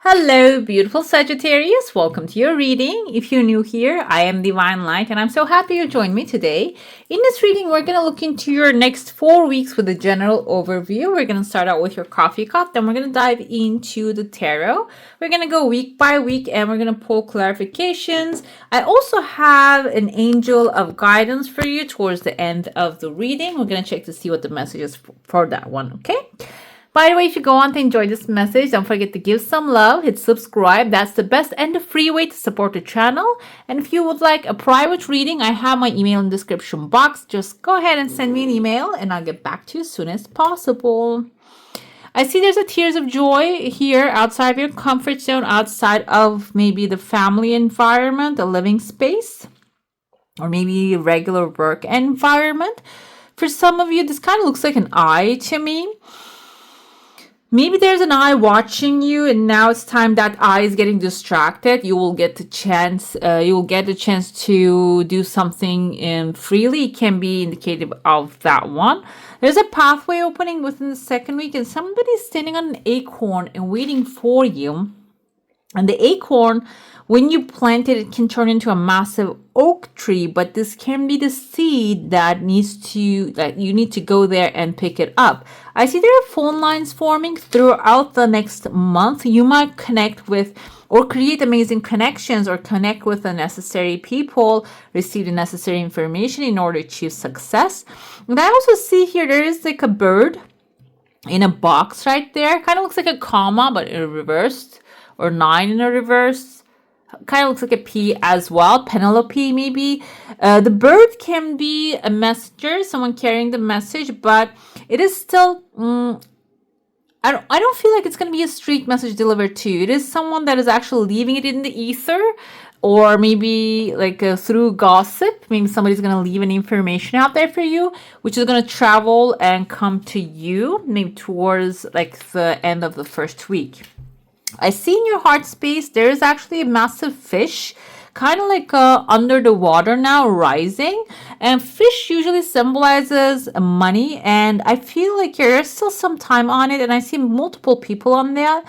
Hello, beautiful Sagittarius. Welcome to your reading. If you're new here, I am Divine Light, and I'm so happy you joined me today. In this reading, we're going to look into your next 4 weeks with a general overview. We're going to start out with your coffee cup, then we're going to dive into the tarot. We're going to go week by week, and we're going to pull clarifications. I also have an angel of guidance for you towards the end of the reading. We're going to check to see what the message is for that one, okay? By the way, if you go on to enjoy this message, don't forget to give some love, hit subscribe. That's the best and the free way to support the channel. And if you would like a private reading, I have my email in the description box. Just go ahead and send me an email and I'll get back to you as soon as possible. I see there's a tears of joy here outside of your comfort zone, outside of maybe the family environment, a living space, or maybe a regular work environment. For some of you, this kind of looks like an eye to me. Maybe there's an eye watching you, and now it's time that eye is getting distracted. You will get the chance. You will get the chance to do something freely. It can be indicative of that one. There's a pathway opening within the second week, and somebody's standing on an acorn and waiting for you. And the acorn, when you plant it, it can turn into a massive oak tree, but this can be the seed that you need to go there and pick it up. I see there are phone lines forming throughout the next month. You might connect with or create amazing connections or connect with the necessary people, receive the necessary information in order to achieve success. And I also see here there is like a bird in a box right there. Kind of looks like a comma, but in reversed, or 9 in a reverse. Kind of looks like a P as well. Penelope, maybe. The bird can be a messenger, someone carrying the message, but it is still. I don't feel like it's going to be a straight message delivered to you. It is someone that is actually leaving it in the ether, or maybe like through gossip. Maybe somebody's going to leave an information out there for you, which is going to travel and come to you maybe towards like the end of the first week. I see in your heart space, there is actually a massive fish, kind of like under the water now, rising. And fish usually symbolizes money. And I feel like there's still some time on it. And I see multiple people on that.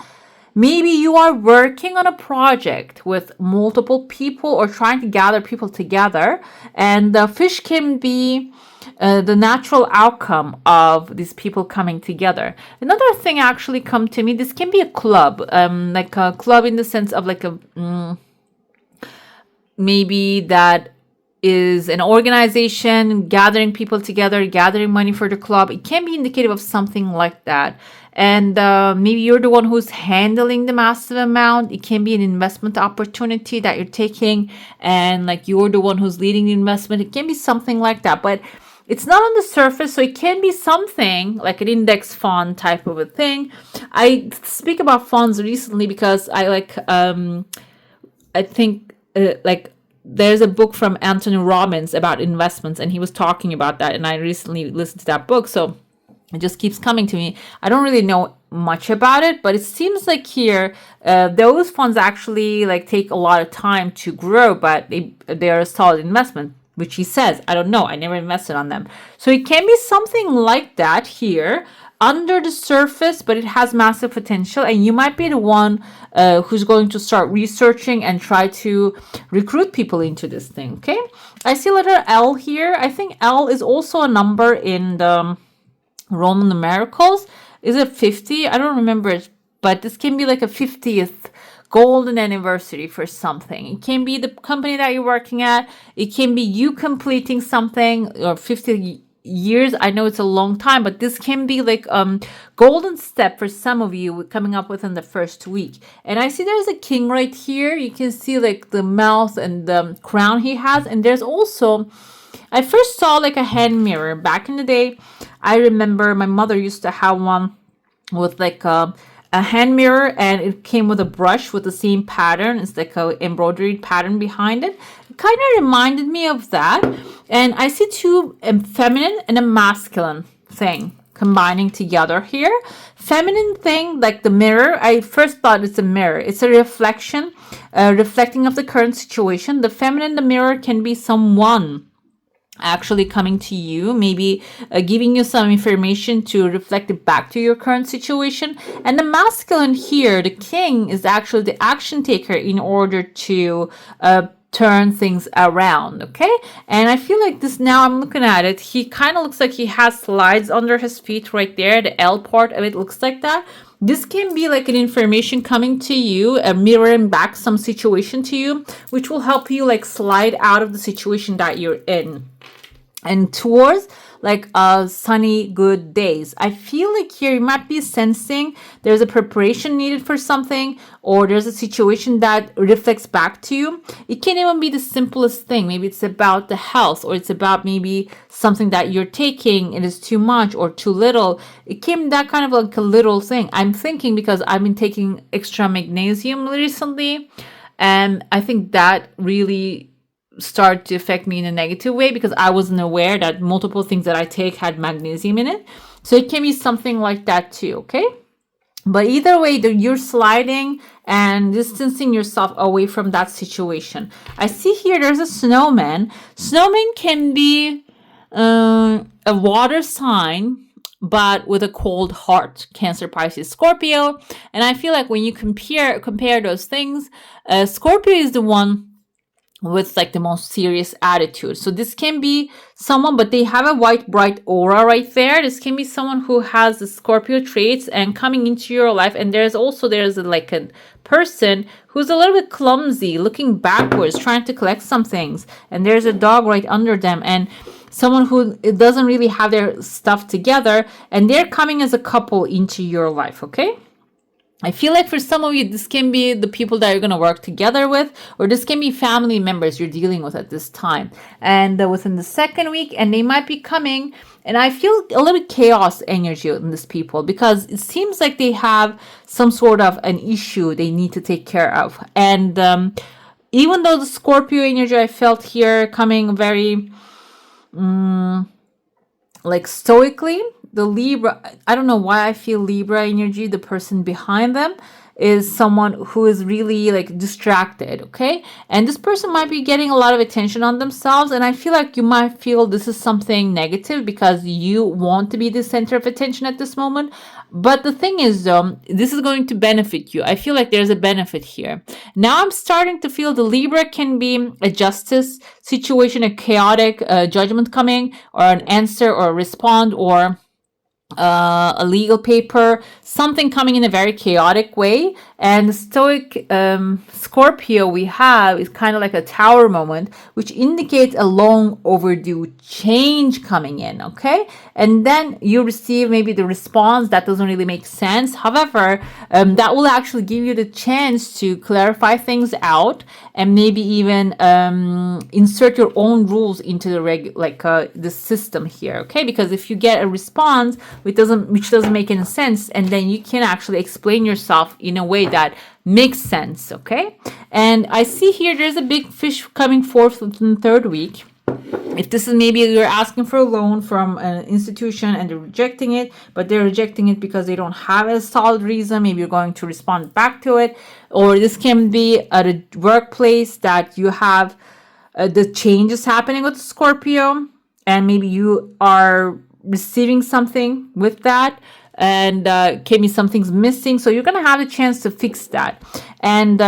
Maybe you are working on a project with multiple people or trying to gather people together. And the fish can be the natural outcome of these people coming together. Another thing actually come to me, this can be a club, like a club in the sense of like a, maybe that is an organization gathering people together, gathering money for the club. It can be indicative of something like that. And maybe you're the one who's handling the massive amount. It can be an investment opportunity that you're taking, and like you're the one who's leading the investment. It can be something like that, but it's not on the surface, so it can be something like an index fund type of a thing. I speak about funds recently because I think there's a book from Anthony Robbins about investments, and he was talking about that, and I recently listened to that book, so it just keeps coming to me. I don't really know much about it, but it seems like here those funds actually like take a lot of time to grow, but they are a solid investment, which he says. I don't know. I never invested on them. So it can be something like that here under the surface, but it has massive potential. And you might be the one who's going to start researching and try to recruit people into this thing. Okay. I see letter L here. I think L is also a number in the Roman numericals. Is it 50? I don't remember it, but this can be like a 50th golden anniversary for something. It can be the company that you're working at. It can be you completing something, or 50 years. I know it's a long time, but this can be like golden step for some of you coming up within the first week. And I see there's a king right here. You can see like the mouth and the crown he has. And there's also, I first saw like a hand mirror back in the day. I remember my mother used to have one with like a hand mirror, and it came with a brush with the same pattern. It's like a embroidered pattern behind it. It kind of reminded me of that. And I see two, a feminine and a masculine thing combining together here. Feminine thing, like the mirror. I first thought it's a mirror. It's a reflection, reflecting of the current situation. The feminine, the mirror, can be someone actually coming to you, maybe giving you some information to reflect it back to your current situation. And the masculine here, the king, is actually the action taker in order to turn things around. Okay, and I feel like this, now I'm looking at it, he kind of looks like he has slides under his feet right there. The L part of it looks like that. This can be like an information coming to you, mirroring back some situation to you, which will help you like slide out of the situation that you're in and towards like sunny good days. I feel like here you might be sensing there's a preparation needed for something, or there's a situation that reflects back to you. It can even be the simplest thing. Maybe it's about the health, or it's about maybe something that you're taking, it is too much or too little. It came that kind of like a little thing. I'm thinking because I've been taking extra magnesium recently, and I think that really start to affect me in a negative way because I wasn't aware that multiple things that I take had magnesium in it. So it can be something like that too, okay? But either way, you're sliding and distancing yourself away from that situation. I see here there's a snowman. Snowman can be a water sign, but with a cold heart. Cancer, Pisces, Scorpio. And I feel like when you compare those things, Scorpio is the one with like the most serious attitude. So this can be someone, but they have a white bright aura right there. This can be someone who has the Scorpio traits and coming into your life. And there's like a person who's a little bit clumsy, looking backwards, trying to collect some things. And there's a dog right under them, and someone who doesn't really have their stuff together, and they're coming as a couple into your life. Okay, I feel like for some of you, this can be the people that you're going to work together with, or this can be family members you're dealing with at this time. And within the second week, and they might be coming, and I feel a little bit chaos energy in these people because it seems like they have some sort of an issue they need to take care of. And even though the Scorpio energy I felt here coming very like stoically, the Libra, I don't know why I feel Libra energy, the person behind them is someone who is really like distracted, okay? And this person might be getting a lot of attention on themselves, and I feel like you might feel this is something negative because you want to be the center of attention at this moment. But the thing is though, this is going to benefit you. I feel like there's a benefit here. Now I'm starting to feel the Libra can be a justice situation, a chaotic judgment coming, or an answer or a respond, or a legal paper, something coming in a very chaotic way. And the stoic Scorpio we have is kind of like a tower moment, which indicates a long overdue change coming in, okay? And then you receive maybe the response that doesn't really make sense. However, that will actually give you the chance to clarify things out and maybe even insert your own rules into the system here, okay? Because if you get a response which doesn't make any sense, and then you can actually explain yourself in a way that makes sense, okay? And I see here there's a big fish coming forth within the third week. If this is maybe you're asking for a loan from an institution and they're rejecting it, but they're rejecting it because they don't have a solid reason, maybe you're going to respond back to it. Or this can be at a workplace that you have the changes happening with Scorpio, and maybe you are receiving something with that, and can be something's missing, so you're gonna have a chance to fix that. And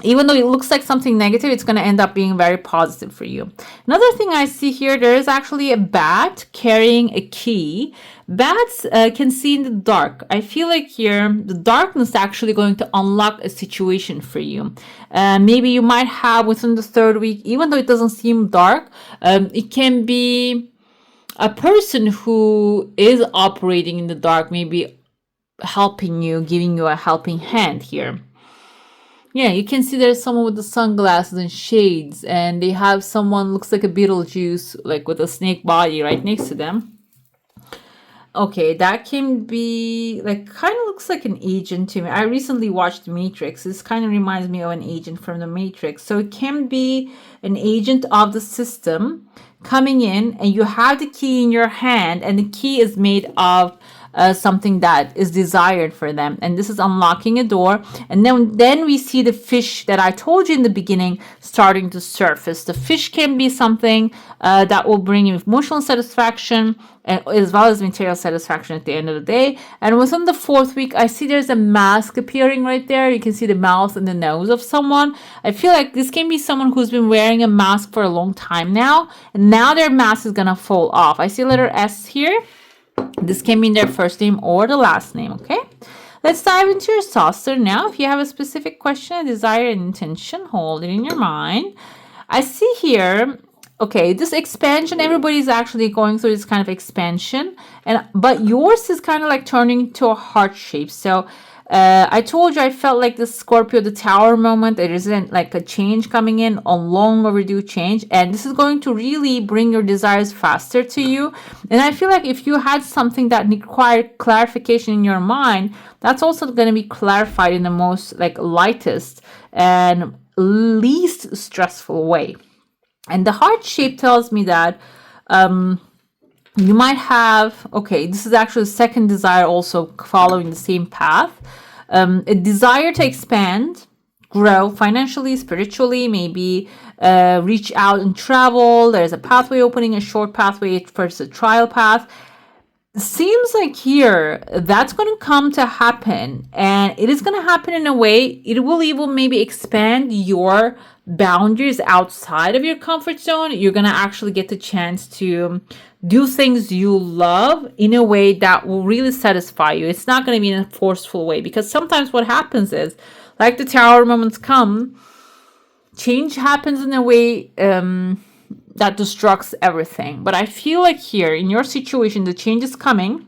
even though it looks like something negative, it's going to end up being very positive for you. Another thing I see here, there is actually a bat carrying a key. Bats can see in the dark. I feel like here the darkness is actually going to unlock a situation for you. Maybe you might have within the third week, even though it doesn't seem dark, it can be a person who is operating in the dark, maybe helping you, giving you a helping hand here. Yeah, you can see there's someone with the sunglasses and shades, and they have someone looks like a Beetlejuice, like with a snake body right next to them. Okay, that can be like kind of looks like an agent to me. I recently watched Matrix. This kind of reminds me of an agent from the Matrix. So it can be an agent of the system coming in, and you have the key in your hand, and the key is made of something that is desired for them. And this is unlocking a door. And then we see the fish that I told you in the beginning starting to surface. The fish can be something that will bring you emotional satisfaction, as well as material satisfaction at the end of the day. And within the 4th week, I see there's a mask appearing right there. You can see the mouth and the nose of someone. I feel like this can be someone who's been wearing a mask for a long time now, and now their mask is gonna fall off. I see letter S here. This can mean their first name or the last name, okay? Let's dive into your saucer now. If you have a specific question, a desire, an intention, hold it in your mind. I see here, okay, this expansion, everybody's actually going through this kind of expansion, but yours is kind of like turning into a heart shape. So I told you I felt like the Scorpio, the Tower moment. There isn't like a change coming in, a long overdue change, and this is going to really bring your desires faster to you. And I feel like if you had something that required clarification in your mind, that's also going to be clarified in the most like lightest and least stressful way. And the heart shape tells me that you might have, okay, this is actually the second desire also following the same path. A desire to expand, grow financially, spiritually, maybe reach out and travel. There's a pathway opening, a short pathway versus a trial path. Seems like here that's going to come to happen, and it is going to happen in a way it will even maybe expand your boundaries outside of your comfort zone. You're going to actually get the chance to do things you love in a way that will really satisfy you. It's not going to be in a forceful way, because sometimes what happens is, like the Tower moments come, change happens in a way that destructs everything. But I feel like here in your situation, the change is coming,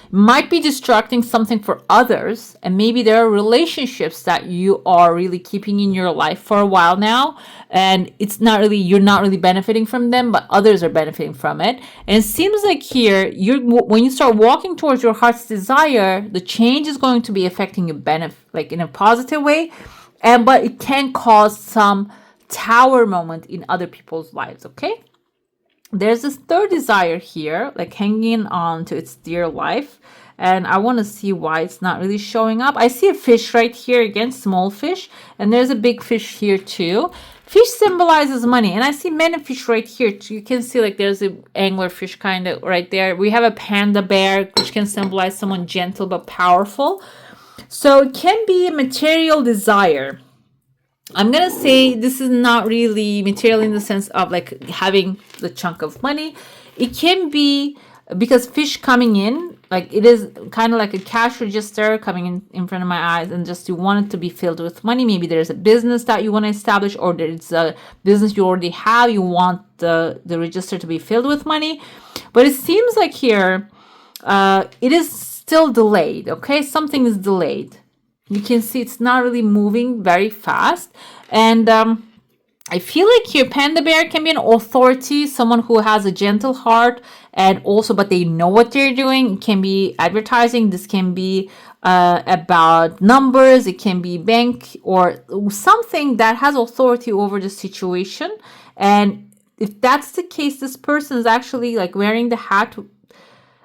might be distracting something for others, and maybe there are relationships that you are really keeping in your life for a while now, and you're not really benefiting from them, but others are benefiting from it. And it seems like here when you start walking towards your heart's desire, the change is going to be affecting you like in a positive way, but it can cause some Tower moment in other people's lives. Okay, there's this third desire here, like hanging on to its dear life, and I want to see why it's not really showing up. I see a fish right here, again, small fish, and there's a big fish here too. Fish symbolizes money, and I see many fish right here too. You can see like there's a angler fish kind of right there. We have a panda bear, which can symbolize someone gentle but powerful. So it can be a material desire. I'm going to say this is not really material in the sense of like having the chunk of money. It can be because fish coming in, like it is kind of like a cash register coming in front of my eyes, and just you want it to be filled with money. Maybe there's a business that you want to establish, or there's a business you already have. You want the register to be filled with money. But it seems like here it is still delayed. Okay, something is delayed. You can see it's not really moving very fast. And I feel like here panda bear can be an authority, someone who has a gentle heart, and also, but they know what they're doing. It can be advertising. This can be about numbers. It can be bank or something that has authority over the situation. And if that's the case, this person is actually like wearing the hat.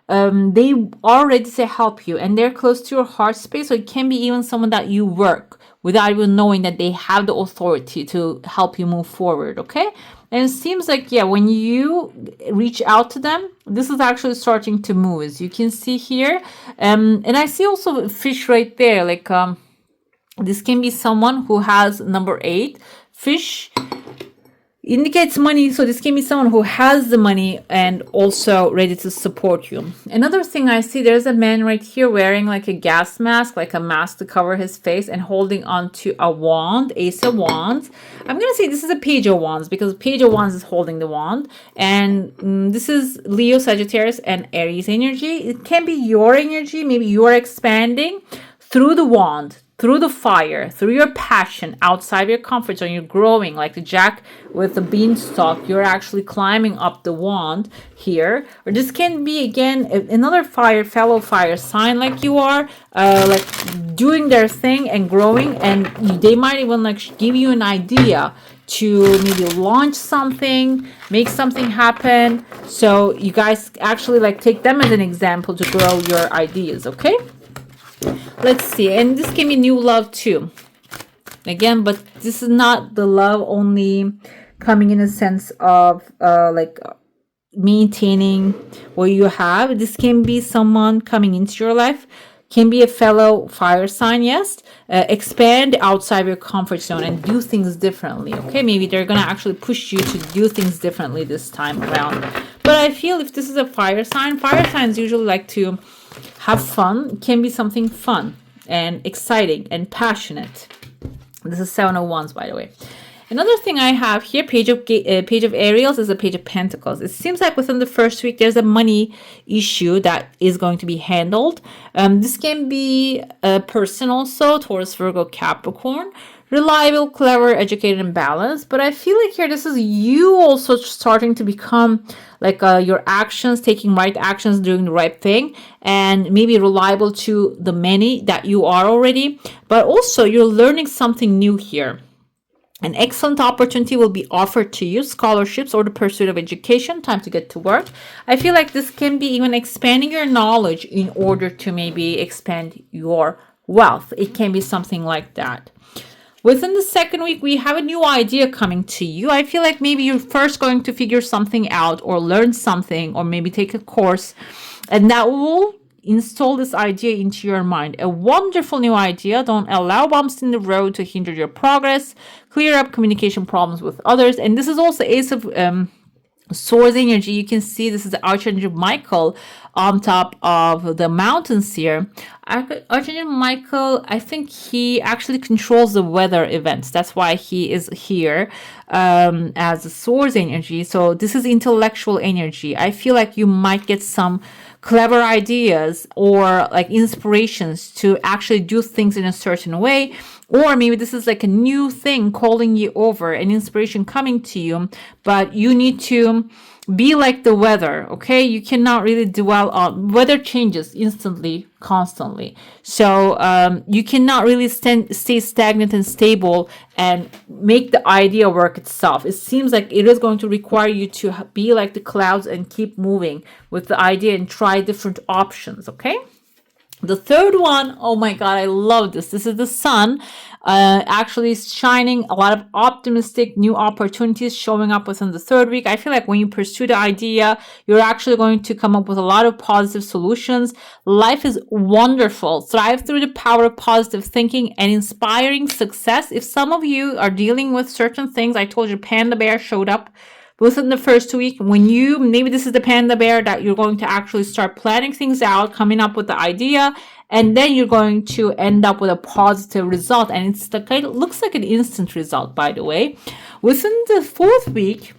They are ready to help you, and they're close to your heart space. So it can be even someone that you work without even knowing that they have the authority to help you move forward. Okay, and it seems like, yeah, when you reach out to them, this is actually starting to move, as you can see here. And I see also a fish right there, like this can be someone who has number 8. Fish indicates money, so this can be someone who has the money and also ready to support you. Another thing I see, there's a man right here wearing like a gas mask, like a mask to cover his face, and holding on to a wand, Ace of Wands. I'm gonna say this is a Page of Wands, because Page of Wands is holding the wand, and this is Leo, Sagittarius, and Aries energy. It can be your energy. Maybe you're expanding through the wand, through the fire, through your passion, outside your comfort zone. You're growing like the Jack with the beanstalk. You're actually climbing up the wand here. Or this can be, again, another fellow fire sign like you are, like doing their thing and growing. And they might even like give you an idea to maybe launch something, make something happen. So you guys actually like take them as an example to grow your ideas, okay? Let's see. And this can be new love too. Again, but this is not the love only coming in a sense of like maintaining what you have. This can be someone coming into your life, can be a fellow fire sign. Yes, expand outside your comfort zone and do things differently. Okay, maybe they're gonna actually push you to do things differently this time around. But I feel if this is a fire signs usually like to have fun. It can be something fun and exciting and passionate. This is 7 of Wands, by the way. Another thing I have here, Page of Ariels, is a Page of Pentacles. It seems like within the first week, there's a money issue that is going to be handled. This can be a person also, Taurus, Virgo, Capricorn. Reliable, clever, educated, and balanced. But I feel like here, this is you also starting to become like your actions, taking right actions, doing the right thing, and maybe reliable to the many that you are already. But also, you're learning something new here. An excellent opportunity will be offered to you, scholarships or the pursuit of education, time to get to work. I feel like this can be even expanding your knowledge in order to maybe expand your wealth. It can be something like that. Within the second week, we have a new idea coming to you. I feel like maybe you're first going to figure something out or learn something or maybe take a course, and that will install this idea into your mind. A wonderful new idea. Don't allow bumps in the road to hinder your progress. Clear up communication problems with others. And this is also Ace of Swords energy. You can see this is the Archangel Michael on top of the mountains here. Archangel Michael, I think he actually controls the weather events. That's why he is here as a Swords energy. So this is intellectual energy. I feel like you might get some clever ideas or like inspirations to actually do things in a certain way. Or maybe this is like a new thing calling you over, an inspiration coming to you, but you need to be like the weather, okay? You cannot really dwell on weather changes instantly, constantly. So you cannot really stay stagnant and stable and make the idea work itself. It seems like it is going to require you to be like the clouds and keep moving with the idea and try different options, okay? The third one, oh my God, I love this. This is the sun actually shining a lot of optimistic new opportunities showing up within the third week. I feel like when you pursue the idea, you're actually going to come up with a lot of positive solutions. Life is wonderful. Thrive through the power of positive thinking and inspiring success. If some of you are dealing with certain things, I told you Panda Bear showed up within the first week. When you, maybe this is the Panda Bear that you're going to actually start planning things out, coming up with the idea, and then you're going to end up with a positive result. And it's the kind of, looks like an instant result, by the way. Within the fourth week,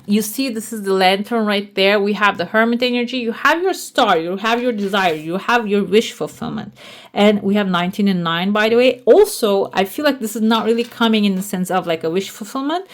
you see this is the lantern right there. We have the Hermit energy. You have your star, you have your desire, you have your wish fulfillment. And we have 19 and 9, by the way. Also, I feel like this is not really coming in the sense of like a wish fulfillment.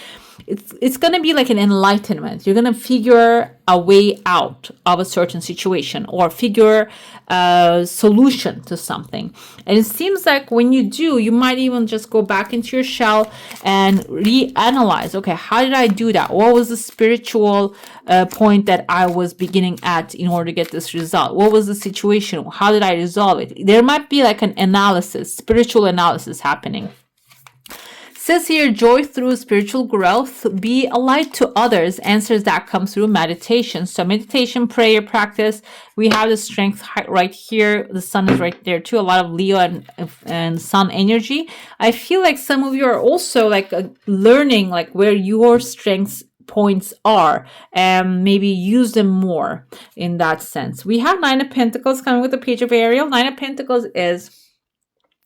It's going to be like an enlightenment. You're going to figure a way out of a certain situation or figure a solution to something. And it seems like when you do, you might even just go back into your shell and reanalyze. Okay, how did I do that? What was the spiritual point that I was beginning at in order to get this result? What was the situation? How did I resolve it? There might be like an analysis, spiritual analysis happening. Says here, joy through spiritual growth, be a light to others, answers that come through meditation. So meditation, prayer, practice, we have the strength right here. The sun is right there too. A lot of Leo and sun energy. I feel like some of you are also like learning like where your strengths points are and maybe use them more in that sense. We have 9 of Pentacles coming with the Page of Ariel. 9 of Pentacles is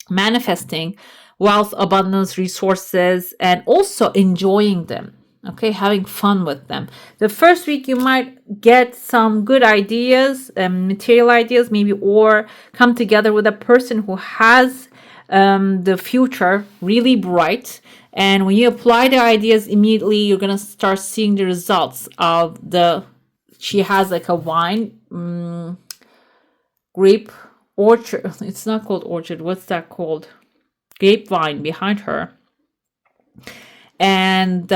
manifesting wealth, abundance, resources, and also enjoying them. Okay, having fun with them. The first week you might get some good ideas, material ideas maybe, or come together with a person who has the future really bright. And when you apply the ideas immediately, you're going to start seeing the results of she has like a wine, grape orchard. It's not called orchard. What's that called? Grapevine behind her. and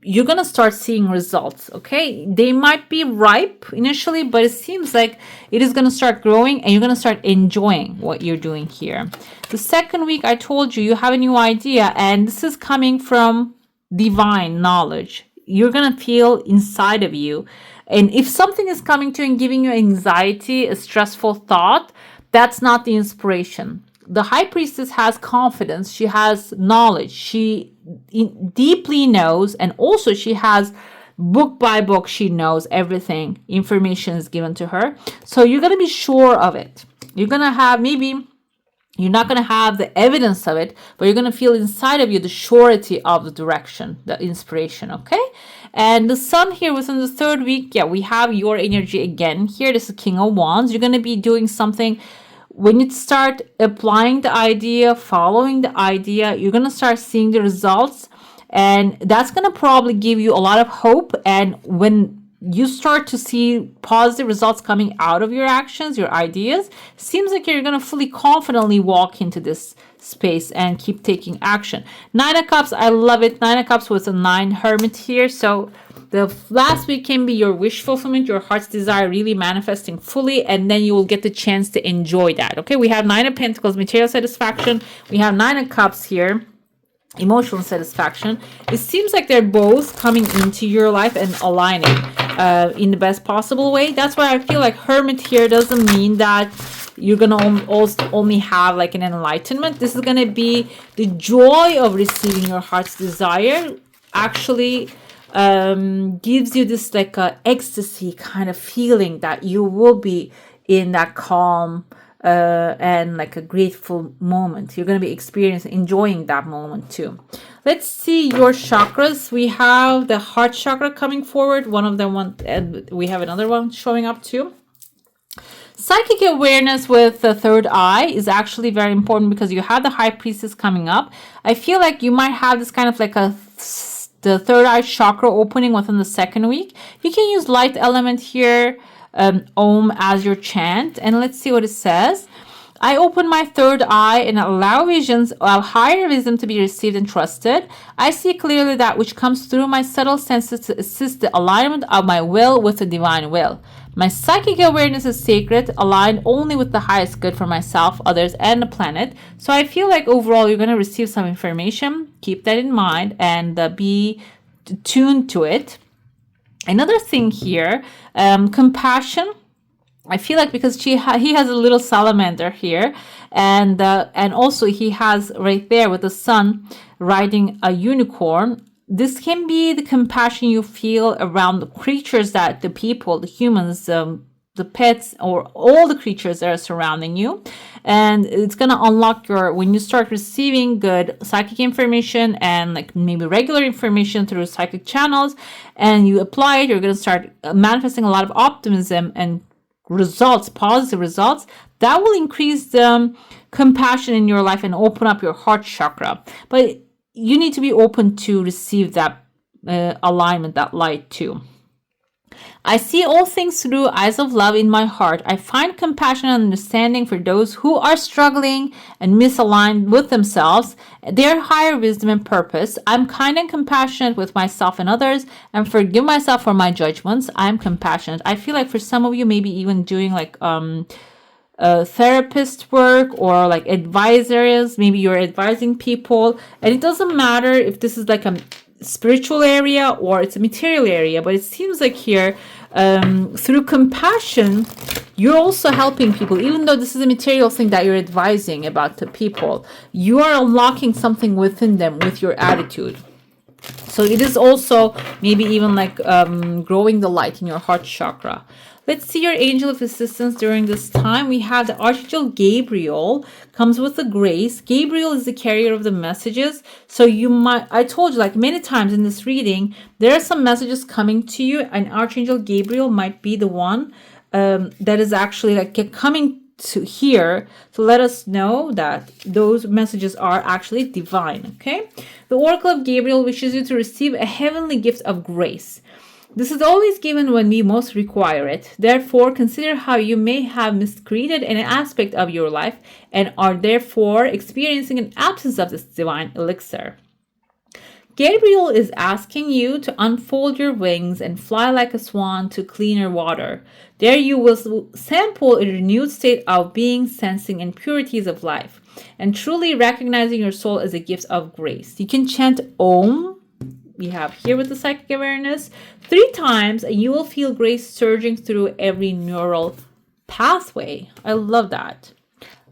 you're gonna start seeing results. Okay, they might be ripe initially, but it seems like it is gonna start growing, and you're gonna start enjoying what you're doing here. The second week, I told you, you have a new idea, and this is coming from divine knowledge. You're gonna feel inside of you, and if something is coming to you and giving you anxiety, a stressful thought, that's not the inspiration. The high priestess has confidence, she has knowledge, she deeply knows, and also she has book by book, she knows everything, information is given to her. So you're going to be sure of it. You're going to have, maybe you're not going to have the evidence of it, but you're going to feel inside of you the surety of the direction, the inspiration. Okay, and the sun here within the third week, yeah, we have your energy again here. This is King of Wands. You're going to be doing something. When you start applying the idea, following the idea, you're going to start seeing the results, and that's going to probably give you a lot of hope. And when you start to see positive results coming out of your actions, your ideas, seems like you're going to fully confidently walk into this space and keep taking action. Nine of Cups, I love it. Nine of Cups with a 9 Hermit here. So the last week can be your wish fulfillment, your heart's desire really manifesting fully, and then you will get the chance to enjoy that. Okay, we have 9 of Pentacles, material satisfaction. We have 9 of Cups here, emotional satisfaction. It seems like they're both coming into your life and aligning in the best possible way. That's why I feel like Hermit here doesn't mean that you're gonna only have like an enlightenment. This is gonna be the joy of receiving your heart's desire. Actually gives you this like a ecstasy kind of feeling that you will be in that calm and like a grateful moment. You're going to be experiencing, enjoying that moment too. Let's see your chakras. We have the heart chakra coming forward. One of them, and we have another one showing up too. Psychic awareness with the third eye is actually very important because you have the high priestess coming up. I feel like you might have this kind of like the third eye chakra opening within the second week. You can use light element here, Om, as your chant. And let's see what it says. I open my third eye and allow visions of higher wisdom to be received and trusted. I see clearly that which comes through my subtle senses to assist the alignment of my will with the divine will. My psychic awareness is sacred, aligned only with the highest good for myself, others, and the planet. So I feel like overall you're going to receive some information. Keep that in mind and be tuned to it. Another thing here, compassion. I feel like because he has a little salamander here, and also he has right there with the sun riding a unicorn. This can be the compassion you feel around the creatures that the people, the humans, the pets, or all the creatures that are surrounding you. And it's going to unlock when you start receiving good psychic information and like maybe regular information through psychic channels, and you apply it, you're going to start manifesting a lot of optimism and results, positive results that will increase the compassion in your life and open up your heart chakra. But you need to be open to receive that alignment, that light too. I see all things through eyes of love in my heart. I find compassion and understanding for those who are struggling and misaligned with themselves, their higher wisdom and purpose. I'm kind and compassionate with myself and others, and forgive myself for my judgments. I'm compassionate. I feel like for some of you, maybe even doing like therapist work or like advisors, maybe you're advising people, and it doesn't matter if this is like a spiritual area or it's a material area, but it seems like here through compassion you're also helping people. Even though this is a material thing that you're advising about the people, you are unlocking something within them with your attitude. So it is also maybe even like growing the light in your heart chakra. Let's see your angel of assistance during this time. We have the Archangel Gabriel, comes with the grace. Gabriel is the carrier of the messages. So you might, I told you like many times in this reading, there are some messages coming to you, and Archangel Gabriel might be the one that is actually like coming to here to let us know that those messages are actually divine. Okay. The Oracle of Gabriel wishes you to receive a heavenly gift of grace. This is always given when we most require it. Therefore, consider how you may have miscreated an aspect of your life and are therefore experiencing an absence of this divine elixir. Gabriel is asking you to unfold your wings and fly like a swan to cleaner water. There you will sample a renewed state of being, sensing, and purities of life, and truly recognizing your soul as a gift of grace. You can chant Om, we have here with the psychic awareness, 3 times, and you will feel grace surging through every neural pathway. I love that.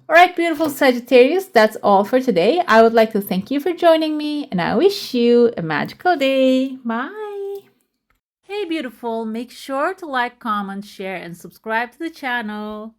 All right, beautiful Sagittarius, that's all for today. I would like to thank you for joining me, and I wish you a magical day. Bye. Hey, beautiful, make sure to like, comment, share, and subscribe to the channel.